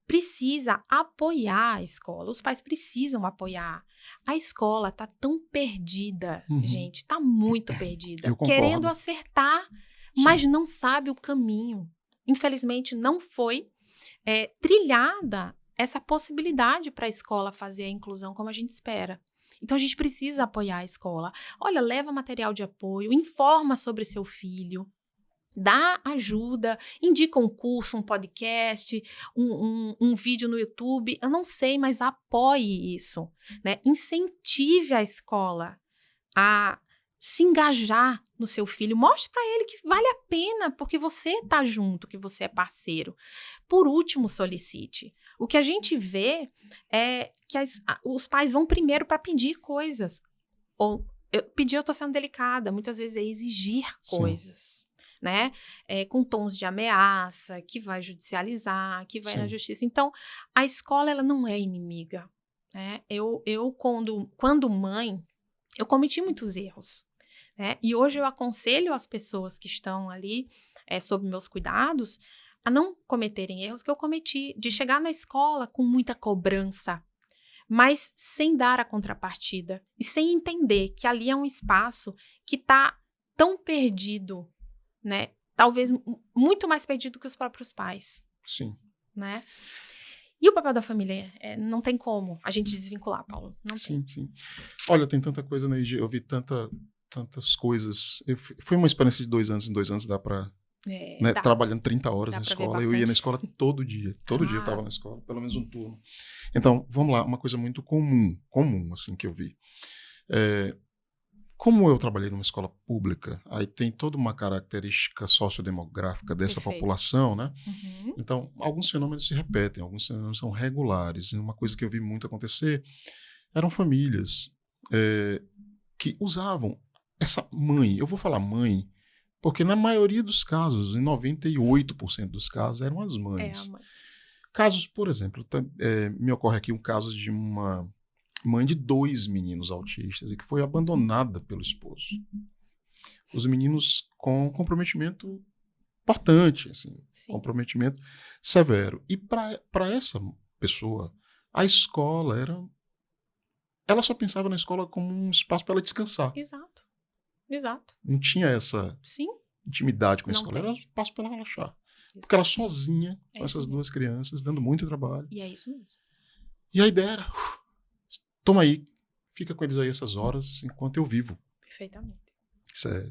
B: Precisa apoiar a escola, os pais precisam apoiar. A escola está tão perdida, gente, está muito perdida, querendo acertar, mas não sabe o caminho. Infelizmente, não foi trilhada essa possibilidade para a escola fazer a inclusão como a gente espera. Então, a gente precisa apoiar a escola. Olha, leva material de apoio, informa sobre seu filho, dá ajuda, indica um curso, um podcast, um vídeo no YouTube. Eu não sei, mas apoie isso, né? Incentive a escola a se engajar no seu filho, mostre para ele que vale a pena, porque você está junto, que você é parceiro. Por último, solicite. O que a gente vê é que os pais vão primeiro para pedir coisas. Pedir, eu estou sendo delicada, muitas vezes é exigir coisas, né? Com tons de ameaça, que vai judicializar, que vai na justiça. Então, a escola, ela não é inimiga, né? Eu quando mãe, eu cometi muitos erros, né? E hoje eu aconselho as pessoas que estão ali sob meus cuidados a não cometerem erros que eu cometi, de chegar na escola com muita cobrança, mas sem dar a contrapartida e sem entender que ali é um espaço que está tão perdido, né? Talvez muito mais perdido que os próprios pais.
A: Sim.
B: Né? E o papel da família não tem como a gente desvincular, Paulo. Não tem.
A: Sim. Olha, tem tanta coisa, né? Eu vi tantas coisas. Foi uma experiência de 2 anos. Em 2 anos dá para... trabalhando 30 horas na escola. Eu ia na escola todo dia. Todo dia eu estava na escola, pelo menos um turno. Então, vamos lá. Uma coisa muito comum assim, que eu vi. Como eu trabalhei numa escola pública, aí tem toda uma característica sociodemográfica dessa população, né? Então, alguns fenômenos se repetem, alguns fenômenos são regulares. E uma coisa que eu vi muito acontecer eram famílias que usavam essa mãe. Eu vou falar mãe, porque na maioria dos casos, em 98% dos casos, eram as mães. Casos, por exemplo, me ocorre aqui um caso de uma mãe de 2 meninos autistas e que foi abandonada pelo esposo. Os meninos com comprometimento importante, assim, comprometimento severo. E para essa pessoa, a escola ela só pensava na escola como um espaço para ela descansar.
B: Exato.
A: Não tinha essa intimidade com a escola, era um espaço para ela relaxar. Porque ela sozinha, com essas 2 crianças, dando muito trabalho.
B: E é isso mesmo.
A: E a ideia era, toma aí, fica com eles aí essas horas enquanto eu vivo.
B: Perfeitamente.
A: Isso é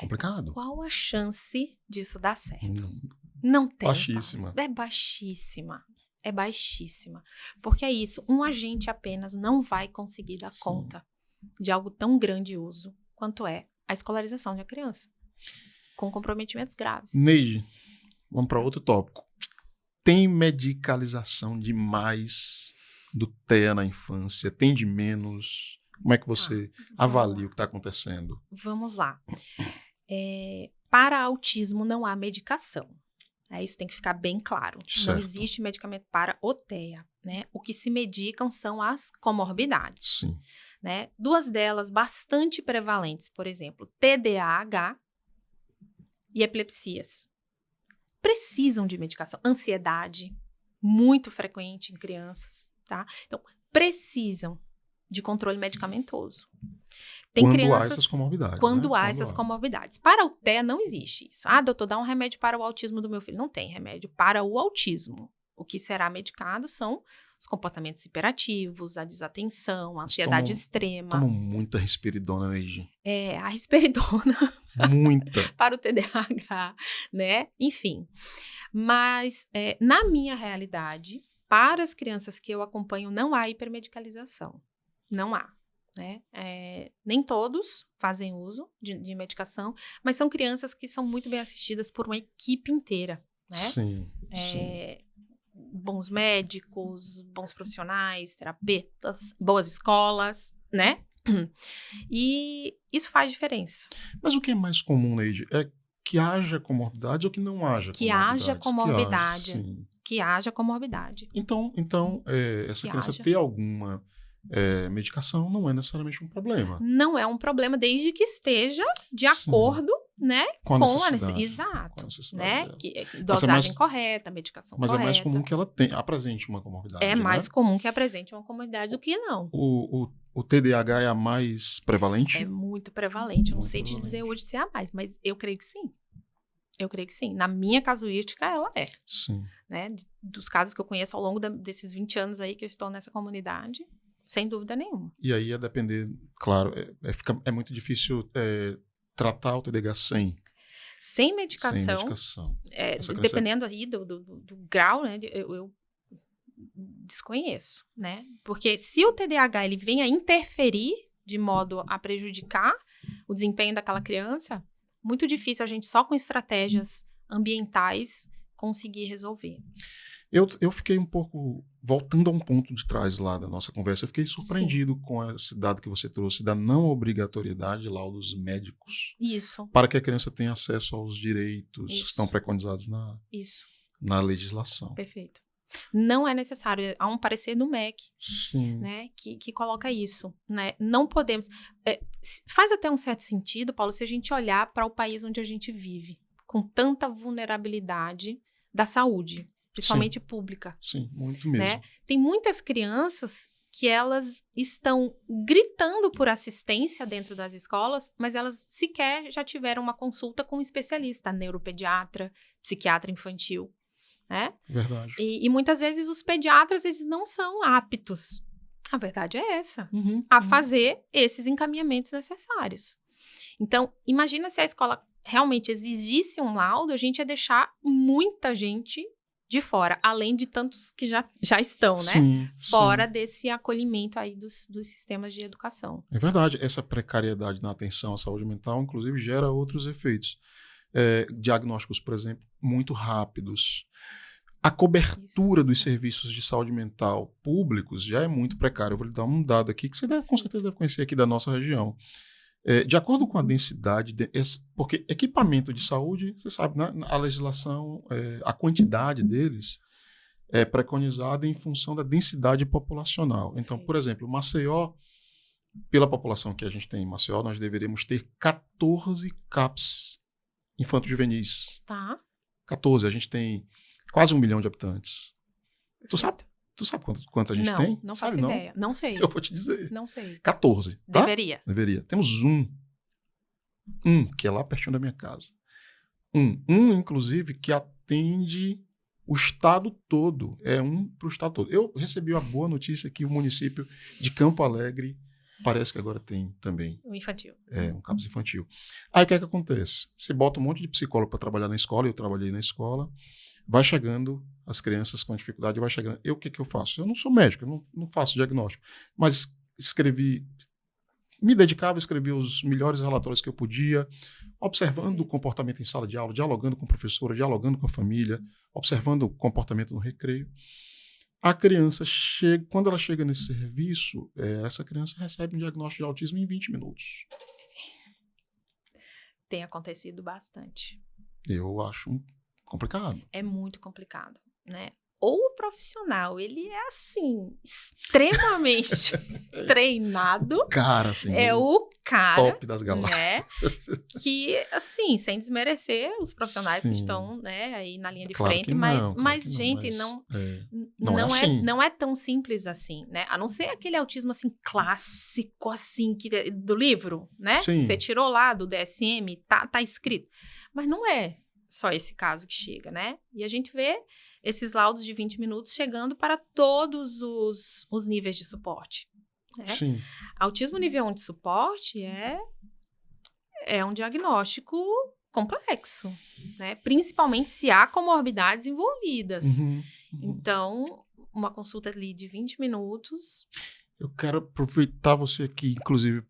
A: complicado.
B: Qual a chance disso dar certo?
A: Não.
B: Não tem.
A: Baixíssima.
B: É baixíssima. É baixíssima. Porque é isso, um agente apenas não vai conseguir dar conta de algo tão grandioso quanto é a escolarização de uma criança, com comprometimentos graves.
A: Neide, vamos para outro tópico. Tem medicalização demais do TEA na infância? Tem de menos? Como é que você avalia o que está acontecendo?
B: Vamos lá. Para autismo não há medicação. Isso tem que ficar bem claro.
A: Certo.
B: Não existe medicamento para o TEA. Né? O que se medicam são as comorbidades.
A: Sim.
B: Né? Duas delas bastante prevalentes, por exemplo, TDAH e epilepsias. Precisam de medicação. Ansiedade, muito frequente em crianças. Tá? Então, precisam de controle medicamentoso. Tem
A: quando
B: crianças,
A: há essas comorbidades.
B: Quando
A: né?
B: há essas comorbidades. Para o TEA não existe isso. Doutor, dá um remédio para o autismo do meu filho. Não tem remédio para o autismo. O que será medicado são os comportamentos hiperativos, a desatenção, a ansiedade extrema.
A: Tomam muita risperidona, Neide.
B: A risperidona.
A: Muita.
B: Para o TDAH, né? Enfim. Mas, na minha realidade, para as crianças que eu acompanho, não há hipermedicalização. Não há. Né? Nem todos fazem uso de medicação, mas são crianças que são muito bem assistidas por uma equipe inteira. Né?
A: Sim.
B: Bons médicos, bons profissionais, terapeutas, boas escolas, né? E isso faz diferença.
A: Mas o que é mais comum, Neide, é que haja comorbidade ou que não haja
B: que haja comorbidade.
A: Que
B: haja comorbidade.
A: Então essa criança ter alguma medicação não é necessariamente um problema.
B: Não é um problema desde que esteja de acordo, né,
A: com a necessidade.
B: Exato.
A: Né?
B: Dosagem correta, medicação correta.
A: Mas é mais comum que ela apresente uma comorbidade.
B: É mais comum que apresente uma comorbidade do que não.
A: O TDAH é a mais prevalente?
B: É muito prevalente. Eu não sei te dizer hoje se é a mais, mas eu creio que sim. Eu creio que sim. Na minha casuística, ela é.
A: Sim.
B: Né? Dos casos que eu conheço ao longo desses 20 anos aí que eu estou nessa comunidade, sem dúvida nenhuma.
A: E aí ia depender, claro, é muito difícil tratar o TDAH sem medicação.
B: Dependendo aí do grau, né, eu desconheço, né? Porque se o TDAH ele vem a interferir de modo a prejudicar o desempenho daquela criança, muito difícil a gente só com estratégias ambientais conseguir resolver.
A: Eu fiquei um pouco, voltando a um ponto de trás lá da nossa conversa, eu fiquei surpreendido com esse dado que você trouxe da não obrigatoriedade de laudos médicos.
B: Isso.
A: Para que a criança tenha acesso aos direitos que estão preconizados na legislação.
B: Perfeito. Não é necessário, há um parecer do MEC,
A: Sim.
B: Né, que coloca isso. Né? Não podemos... faz até um certo sentido, Paulo, se a gente olhar para o país onde a gente vive, com tanta vulnerabilidade da saúde. Principalmente pública.
A: Sim, muito mesmo.
B: Né? Tem muitas crianças que elas estão gritando por assistência dentro das escolas, mas elas sequer já tiveram uma consulta com um especialista, neuropediatra, psiquiatra infantil. Né?
A: Verdade.
B: E muitas vezes os pediatras eles não são aptos, a verdade é essa, a fazer esses encaminhamentos necessários. Então, imagina se a escola realmente exigisse um laudo, a gente ia deixar muita gente de fora, além de tantos que já estão, né?
A: Sim,
B: fora desse acolhimento aí dos sistemas de educação.
A: É verdade. Essa precariedade na atenção à saúde mental, inclusive, gera outros efeitos. Diagnósticos, por exemplo, muito rápidos. A cobertura dos serviços de saúde mental públicos já é muito precária. Eu vou lhe dar um dado aqui que você com certeza deve conhecer aqui da nossa região. De acordo com a densidade, porque equipamento de saúde, você sabe, né, a legislação, a quantidade deles é preconizada em função da densidade populacional. Então, por exemplo, Maceió, pela população que a gente tem em Maceió, nós deveríamos ter 14 CAPs infanto-juvenis.
B: Tá.
A: 14, a gente tem quase 1 milhão de habitantes. Tu sabe quantos a gente tem?
B: Não faço ideia. Não sei.
A: Eu vou te dizer.
B: Não sei.
A: 14. Tá?
B: Deveria.
A: Temos um, que é lá pertinho da minha casa. Um, inclusive, que atende O estado todo para o estado todo. Eu recebi uma boa notícia que o município de Campo Alegre parece que agora tem também.
B: O infantil.
A: Um campus infantil. Aí o que é que acontece? Você bota um monte de psicólogo para trabalhar na escola, eu trabalhei na escola, vai chegando as crianças com dificuldade, vai chegando. O que eu faço? Eu não sou médico, eu não faço diagnóstico, mas me dedicava a escrever os melhores relatórios que eu podia, observando o comportamento em sala de aula, dialogando com a professora, dialogando com a família, observando o comportamento no recreio. A criança chega, quando ela chega nesse serviço, essa criança recebe um diagnóstico de autismo em 20 minutos.
B: Tem acontecido bastante.
A: Eu acho complicado.
B: É muito complicado, né? Ou o profissional, ele é assim, extremamente treinado.
A: Cara, assim.
B: É o cara,
A: top das galáxias.
B: né? Que, assim, sem desmerecer os profissionais
A: Sim.
B: que estão, né, aí na linha de
A: Claro
B: frente,
A: que não,
B: mas
A: claro que
B: gente,
A: não é assim.
B: não é tão simples assim, né? A não ser aquele autismo, assim, clássico, assim, do livro, né?
A: Sim.
B: Você tirou lá do DSM, tá escrito. Mas não é só esse caso que chega, né? E a gente vê esses laudos de 20 minutos chegando para todos os níveis de suporte. Né?
A: Sim.
B: Autismo nível 1 de suporte é um diagnóstico complexo, né? Principalmente se há comorbidades envolvidas.
A: Uhum.
B: Então, uma consulta ali de 20 minutos...
A: Eu quero aproveitar você aqui, inclusive,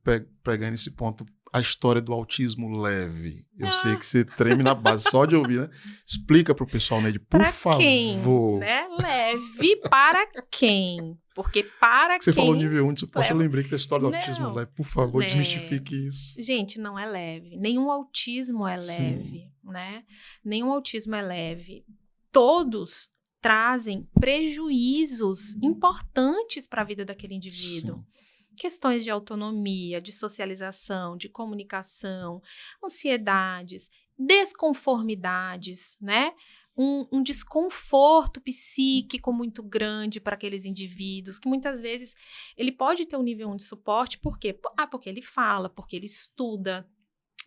A: pegar nesse ponto a história do autismo leve. Eu sei que você treme na base só de ouvir, né? Explica para o pessoal, Neide, por favor.
B: Quem, né? Leve para quem? Porque para
A: você
B: quem...
A: falou nível 1 de suporte,
B: leva...
A: eu lembrei que tem a história do autismo leve. Por favor, desmistifique isso.
B: Gente, não é leve. Nenhum autismo é leve, né? Nenhum autismo é leve. Todos trazem prejuízos importantes para a vida daquele indivíduo.
A: Sim.
B: Questões de autonomia, de socialização, de comunicação, ansiedades, desconformidades, né? Um desconforto psíquico muito grande para aqueles indivíduos, que muitas vezes ele pode ter um nível 1 de suporte, por quê? Porque ele fala, porque ele estuda,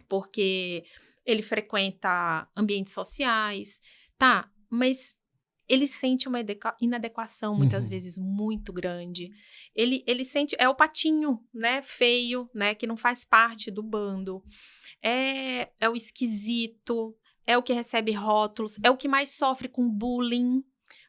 B: porque ele frequenta ambientes sociais, tá? Mas ele sente uma inadequação, muitas vezes, muito grande. Ele sente... É o patinho, né? Feio, né? Que não faz parte do bando. É o esquisito, é o que recebe rótulos, é o que mais sofre com bullying.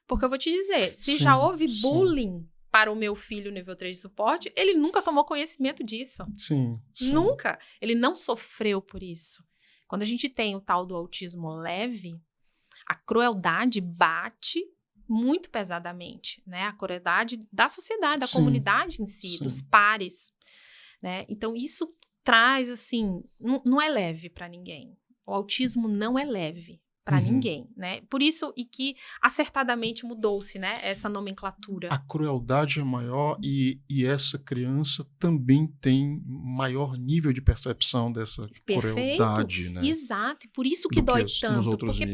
B: Porque eu vou te dizer, se já houve bullying para o meu filho nível 3 de suporte, ele nunca tomou conhecimento disso.
A: Sim.
B: Nunca. Ele não sofreu por isso. Quando a gente tem o tal do autismo leve... A crueldade bate muito pesadamente, né? A crueldade da sociedade, da comunidade em si, dos pares, né? Então, isso traz, assim, não é leve para ninguém. O autismo não é leve para ninguém, né? Por isso, e que acertadamente mudou-se, né? Essa nomenclatura.
A: A crueldade é maior e essa criança também tem maior nível de percepção dessa crueldade, né?
B: Exato, e por isso que dói tanto, porque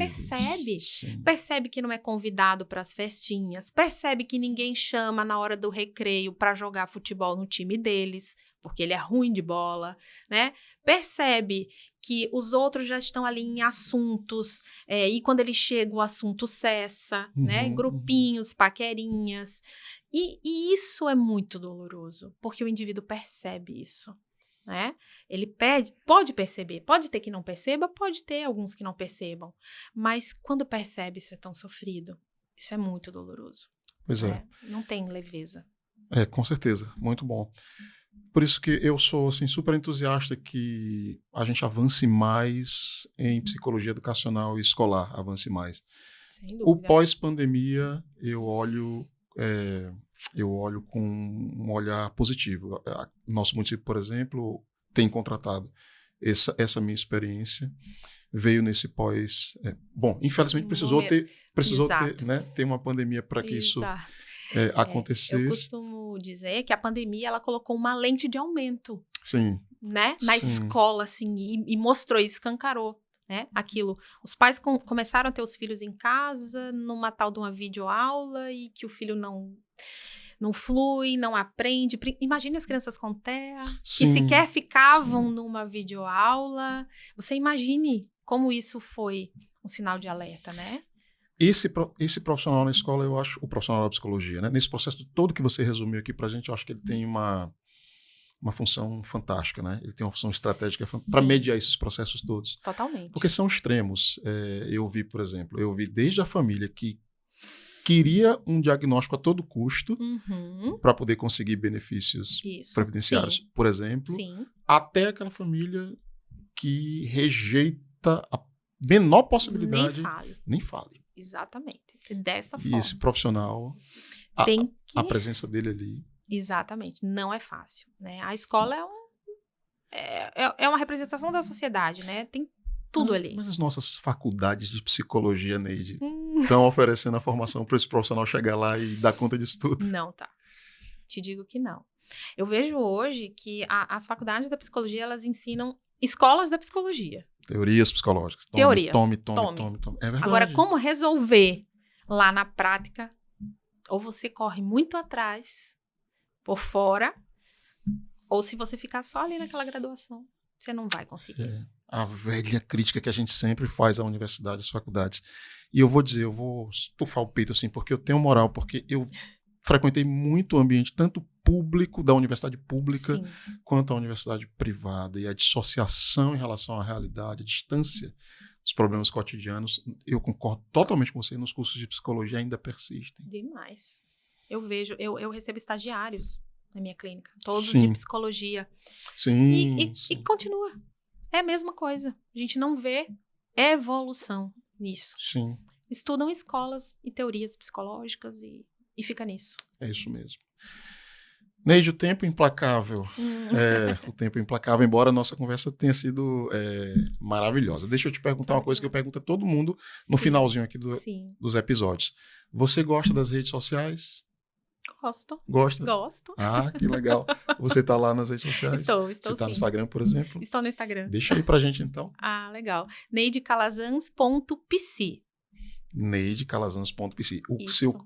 B: percebe que não é convidado para as festinhas, percebe que ninguém chama na hora do recreio para jogar futebol no time deles, porque ele é ruim de bola, né? Percebe que os outros já estão ali em assuntos, e quando ele chega o assunto cessa, né? Grupinhos, paquerinhas. E isso é muito doloroso, porque o indivíduo percebe isso, né? Ele pode perceber, pode ter que não perceba, pode ter alguns que não percebam, mas quando percebe, isso é tão sofrido, isso é muito doloroso.
A: Pois é.
B: Não tem leveza.
A: Com certeza, muito bom. Por isso que eu sou assim, super entusiasta que a gente avance mais em psicologia educacional e escolar, avance mais.
B: Sem dúvida.
A: O pós-pandemia, eu olho com um olhar positivo. Nosso município, por exemplo, tem contratado essa minha experiência, veio nesse pós... bom, infelizmente precisou ter, né, ter uma pandemia para que isso acontecesse.
B: Eu costumo dizer que a pandemia ela colocou uma lente de aumento.
A: Sim.
B: Né? Na escola, assim, e mostrou, escancarou, né? Aquilo. Os pais começaram a ter os filhos em casa, numa tal de uma videoaula, e que o filho não flui, não aprende. Imagine as crianças com TEA, que sequer ficavam numa videoaula. Você imagine como isso foi um sinal de alerta, né?
A: esse profissional na escola, eu acho, o profissional da psicologia, né? Nesse processo todo que você resumiu aqui para a gente, eu acho que ele tem uma função fantástica, né? Ele tem uma função estratégica para mediar esses processos todos.
B: Totalmente.
A: Porque são extremos. Eu vi, por exemplo, desde a família que queria um diagnóstico a todo custo para poder conseguir benefícios previdenciários,
B: sim.
A: por exemplo,
B: Sim.
A: até aquela família que rejeita a menor possibilidade. Nem fale.
B: Exatamente. Dessa
A: e
B: forma.
A: esse profissional, a presença dele ali.
B: Exatamente. Não é fácil, né? A escola é uma representação da sociedade, né? Tem tudo ali.
A: Mas as nossas faculdades de psicologia, Neide, estão oferecendo a formação para esse profissional chegar lá e dar conta disso tudo?
B: Não tá. Te digo que não. Eu vejo hoje que as faculdades da psicologia, elas ensinam escolas da psicologia.
A: Teorias psicológicas.
B: Teoria.
A: Tome. É verdade.
B: Agora, como resolver lá na prática, ou você corre muito atrás, por fora, ou se você ficar só ali naquela graduação, você não vai conseguir.
A: A velha crítica que a gente sempre faz à universidade, às faculdades. E eu vou dizer, eu vou estufar o peito assim, porque eu tenho moral, porque eu frequentei muito o ambiente, tanto público, da universidade pública,
B: Sim.
A: quanto a universidade privada. E a dissociação em relação à realidade, a distância dos problemas cotidianos, eu concordo totalmente com você, nos cursos de psicologia ainda persistem.
B: Demais. Eu vejo, eu recebo estagiários na minha clínica, todos
A: Sim.
B: de psicologia.
A: Sim,
B: E continua. É a mesma coisa. A gente não vê evolução nisso.
A: Sim.
B: Estudam escolas e teorias psicológicas e fica nisso.
A: É isso mesmo. Neide, o tempo implacável. O tempo implacável, embora a nossa conversa tenha sido maravilhosa. Deixa eu te perguntar uma coisa que eu pergunto a todo mundo no finalzinho aqui dos episódios. Você gosta das redes sociais?
B: Gosto.
A: Gosta?
B: Gosto.
A: Ah, que legal. Você está lá nas redes sociais?
B: Estou
A: Você
B: sim.
A: está no Instagram, por exemplo?
B: Estou no Instagram.
A: Deixa aí pra gente, então.
B: Ah, legal. neidecalazans.pc.
A: neidecalazans.pc.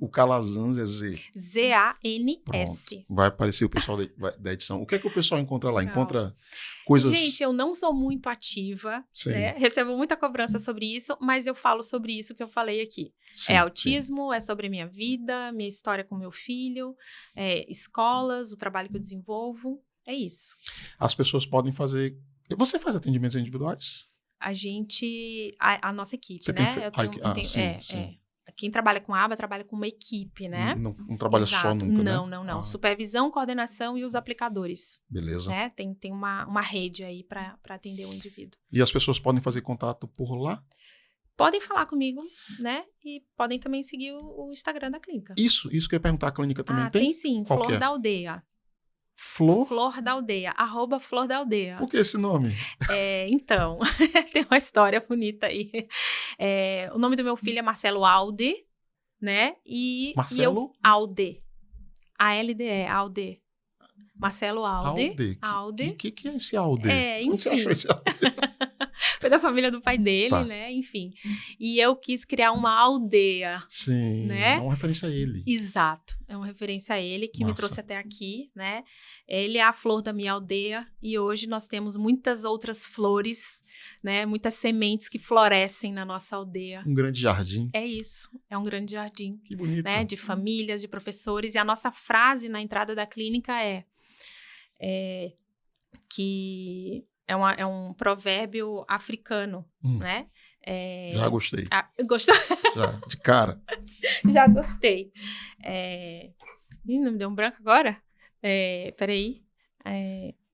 A: O Calazans é Z.
B: Z-A-N-S.
A: Pronto. Vai aparecer o pessoal da edição. O que é que o pessoal encontra lá? Encontra coisas...
B: Gente, eu não sou muito ativa, né? Recebo muita cobrança sobre isso, mas eu falo sobre isso que eu falei aqui.
A: Sim,
B: autismo, é sobre minha vida, minha história com meu filho, escolas, o trabalho que eu desenvolvo, é isso.
A: As pessoas podem fazer... Você faz atendimentos individuais?
B: A nossa equipe,
A: Você
B: né?
A: sim.
B: Quem trabalha com aba trabalha com uma equipe, né?
A: Não trabalha só nunca, né?
B: Não. Supervisão, coordenação e os aplicadores.
A: Beleza.
B: Né? Tem uma rede aí para atender o indivíduo.
A: E as pessoas podem fazer contato por lá?
B: Podem falar comigo, né? E podem também seguir o Instagram da clínica.
A: Isso que eu ia perguntar, a clínica também tem?
B: Tem sim,
A: Qual
B: Flor da Aldeia.
A: Flor
B: da Aldeia, @Flor da Aldeia.
A: Por que esse nome?
B: Então, tem uma história bonita aí. O nome do meu filho é Marcelo Alde, né?
A: Marcelo?
B: Alde. A-L-D-E, Alde. Marcelo Alde.
A: Alde. O que é esse Alde?
B: Enfim.
A: Como você achou esse Alde?
B: Foi da família do pai dele,
A: Tá.
B: né? Enfim. E eu quis criar uma aldeia.
A: Sim,
B: né?
A: É uma referência a ele.
B: Exato. É uma referência a ele que me trouxe até aqui, né? Ele é a flor da minha aldeia e hoje nós temos muitas outras flores, né? Muitas sementes que florescem na nossa aldeia.
A: Um grande jardim.
B: É isso. É um grande jardim.
A: Que bonito.
B: Né? De famílias, de professores. E a nossa frase na entrada da clínica que é um provérbio africano, né?
A: Já gostei.
B: Gostou?
A: Já, de cara.
B: Já gostei. Menino, me deu um branco agora? Peraí.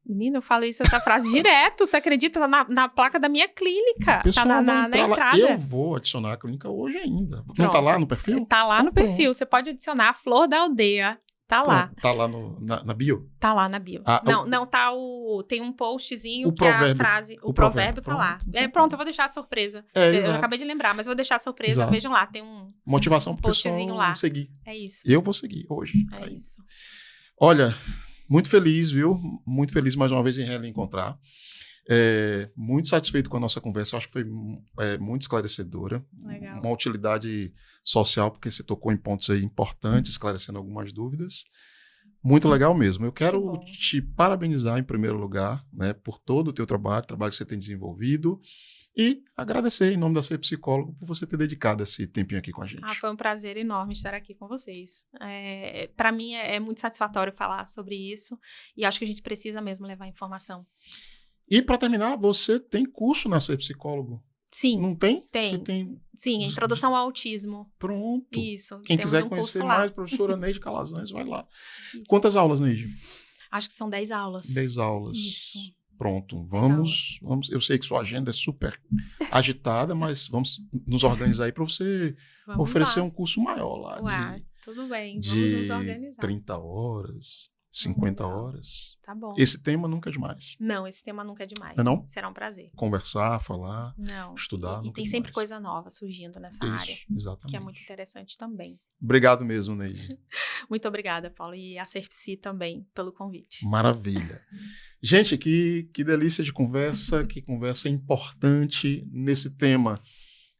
B: Menino, eu falo essa frase direto. Você acredita? Tá na placa da minha clínica.
A: Pessoal,
B: tá na entrada.
A: Eu vou adicionar a clínica hoje ainda. Pronto. Não tá lá no perfil?
B: Tá lá no perfil. Você pode adicionar a Flor da Aldeia. Tá lá.
A: Tá lá na bio?
B: Tá lá na bio. Tem um postzinho que
A: provérbio,
B: é a frase. O provérbio tá lá. Pronto, eu vou deixar a surpresa. Eu acabei de lembrar, mas vou deixar a surpresa.
A: Exato.
B: Vejam lá, tem um
A: motivação pro
B: postzinho lá.
A: Seguir.
B: É isso.
A: Eu vou seguir hoje.
B: É isso.
A: Olha, muito feliz, viu? Muito feliz mais uma vez em reencontrar. Muito satisfeito com a nossa conversa. Eu acho que foi muito esclarecedora.
B: Legal.
A: Uma utilidade social, porque você tocou em pontos aí importantes, esclarecendo algumas dúvidas. Muito legal mesmo. Eu quero
B: bom.
A: te parabenizar em primeiro lugar, né, por todo o teu trabalho que você tem desenvolvido, e agradecer em nome da Ser Psicólogo por você ter dedicado esse tempinho aqui com a gente.
B: Foi um prazer enorme estar aqui com vocês. Para mim é muito satisfatório falar sobre isso e acho que a gente precisa mesmo levar informação.
A: E para terminar, você tem curso na Ser Psicólogo?
B: Sim.
A: Não tem?
B: Tem.
A: Você tem...
B: Sim, Introdução ao Autismo.
A: Pronto.
B: Isso.
A: Quem
B: temos
A: quiser conhecer mais, professora Neide Calazans, vai lá. Isso. Quantas aulas, Neide?
B: Acho que são 10 aulas.
A: 10 aulas.
B: Isso.
A: Pronto, vamos. Eu sei que sua agenda é super agitada, mas vamos nos organizar aí para você oferecer um curso maior lá.
B: Tudo bem,
A: vamos
B: nos organizar.
A: 30 horas, 50 horas.
B: Tá bom.
A: Esse tema nunca é demais.
B: Não, esse tema nunca é demais.
A: Não?
B: Será um prazer.
A: Conversar, falar,
B: Não.
A: estudar.
B: E tem sempre coisa nova surgindo nessa área.
A: Exatamente.
B: Que é muito interessante também.
A: Obrigado mesmo, Neide.
B: Muito obrigada, Paulo. E a Serpsi também pelo convite.
A: Maravilha. Gente, que delícia de conversa, que conversa importante nesse tema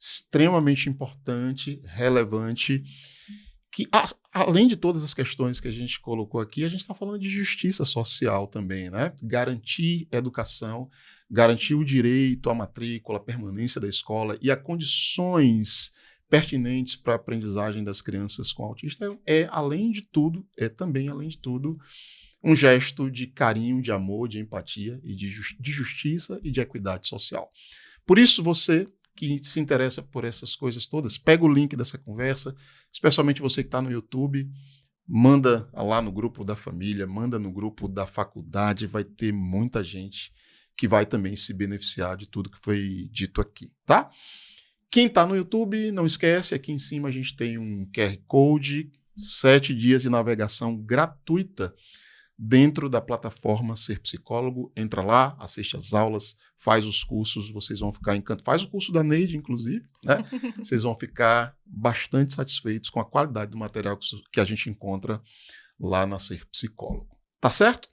A: extremamente importante, relevante, que além de todas as questões que a gente colocou aqui, a gente está falando de justiça social também, né? Garantir educação, garantir o direito à matrícula, à permanência da escola e a condições pertinentes para a aprendizagem das crianças com autismo também, além de tudo, um gesto de carinho, de amor, de empatia e de justiça e de equidade social. Por isso, você que se interessa por essas coisas todas, pega o link dessa conversa, especialmente você que está no YouTube, manda lá no grupo da família, manda no grupo da faculdade, vai ter muita gente que vai também se beneficiar de tudo que foi dito aqui, tá? Quem está no YouTube, não esquece, aqui em cima a gente tem um QR Code, 7 dias de navegação gratuita dentro da plataforma Ser Psicólogo. Entra lá, assiste as aulas, faz os cursos, vocês vão ficar encantados. Faz o curso da Neide, inclusive, né? Vocês vão ficar bastante satisfeitos com a qualidade do material que a gente encontra lá na Ser Psicólogo. Tá certo?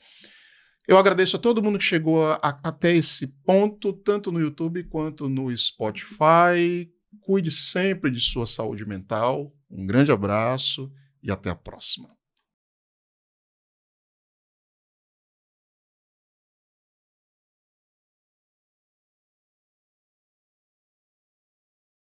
A: Eu agradeço a todo mundo que chegou até esse ponto, tanto no YouTube quanto no Spotify. Cuide sempre de sua saúde mental. Um grande abraço e até a próxima.